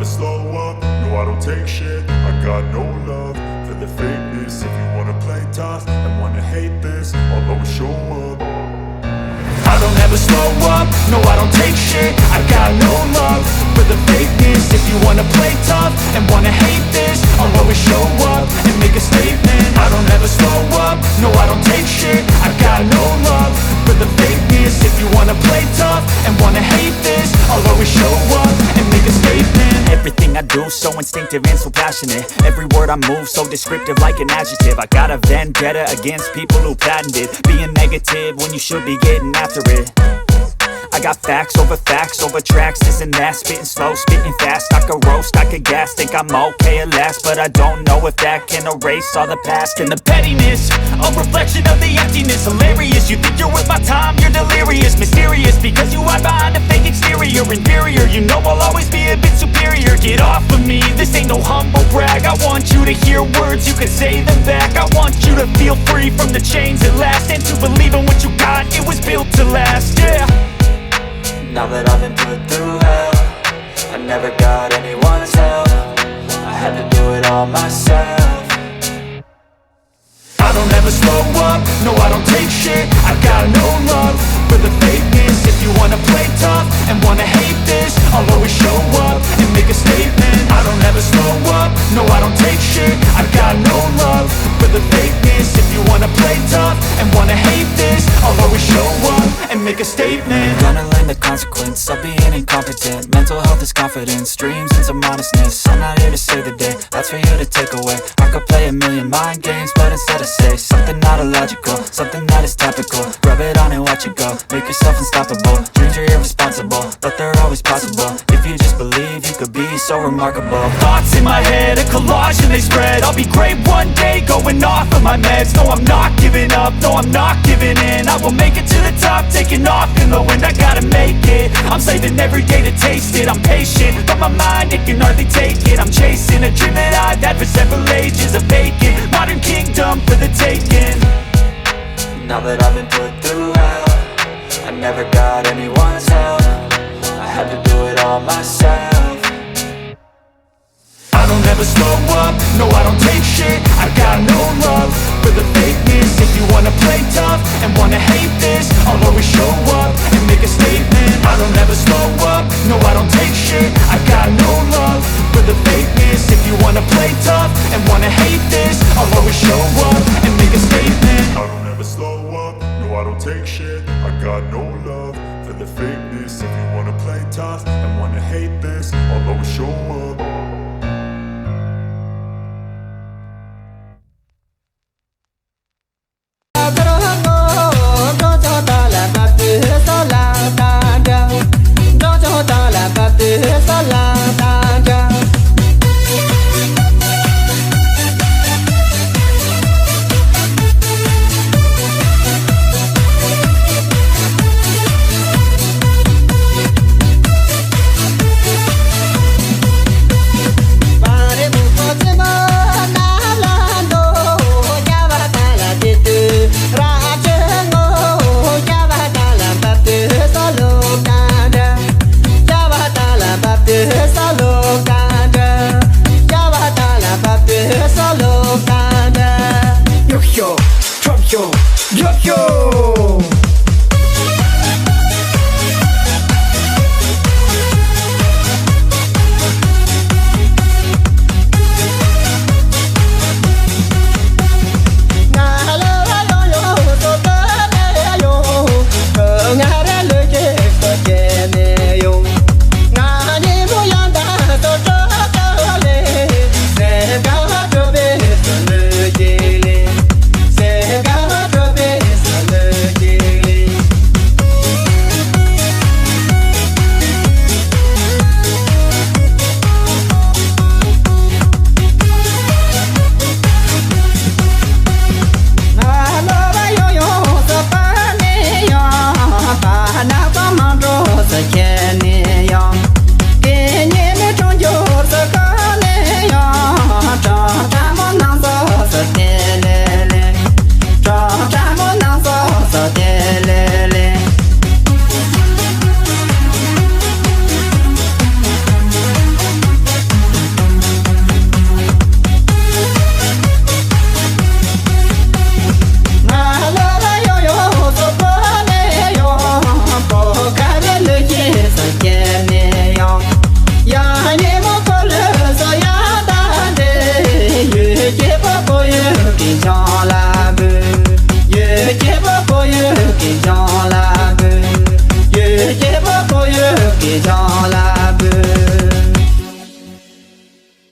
slow up, no I don't take shit. I got no love for the fakeness. If you wanna play tough and wanna hate this, I'll always show up. I don't ever slow up, no I don't take shit. I got no love for the fakeness. If you wanna play tough and wanna hate this, I'll always show up and make a statement. I don't ever slow up, no I don't take shit. I got no love for the fakeness. If you wanna play tough and wanna hate this, I'll always show up and make a statement. Everything I do so instinctive and so passionate. Every word I move so descriptive like an adjective. I got a vendetta against people who patented being negative when you should be getting after it. I got facts over tracks, this and that. Spitting slow, spitting fast, I could roast, I could gas. Think I'm okay at last, but I don't know if that can erase all the past. And the pettiness, a reflection of the emptiness. Hilarious, you think you're worth my time, you're delirious. Mysterious, because you hide behind a fake exterior. Inferior, you know I'll always be a bit superior. Get off of me, this ain't no humble brag. I want you to hear words, you can say them back. I want you to feel free from the chains at last, and to believe in what you got, it was built to last, yeah. Now that I've been put through hell, I never got anyone's help. I had to do it all myself. I don't ever slow up, no I don't take shit. I got no love for the fakeness. If you wanna play tough and wanna hate this, I'll always show up and make a statement. I don't ever slow up, no I don't take shit. I got no love for the fakeness. If you wanna play tough and wanna hate this, I'll always show up and make a statement. Gonna learn the consequence of being incompetent. Mental health is confidence, dreams and some honestness. I'm not here to save the day, that's for you to take away. I could play a million mind games, but instead I say something not illogical, something that is topical. Rub it on and watch it go, make yourself unstoppable. Dreams are irresponsible, but they're always possible. If you just believe, you could be so remarkable. Thoughts in my head, a collage and they spread. I'll be great one day, going off of my meds. No, I'm not giving up, no, I'm not giving in. I will make it to the top, taking off in the wind. I gotta make it, I'm saving every day to taste it. I'm patient, but my mind, it can hardly take it. I'm chasing a dream that I've had for several ages. A vacant, modern kingdom for the taking. Now that I've been put through hell, I never got anyone's help. I had to do it all myself. I don't ever slow up, no I don't take shit. I got no love for the fakeness. If you wanna play tough and wanna hate this, I'll always show up and make a statement. I don't ever slow up, no I don't take shit. I got no love for the fakeness. If you wanna play tough and wanna hate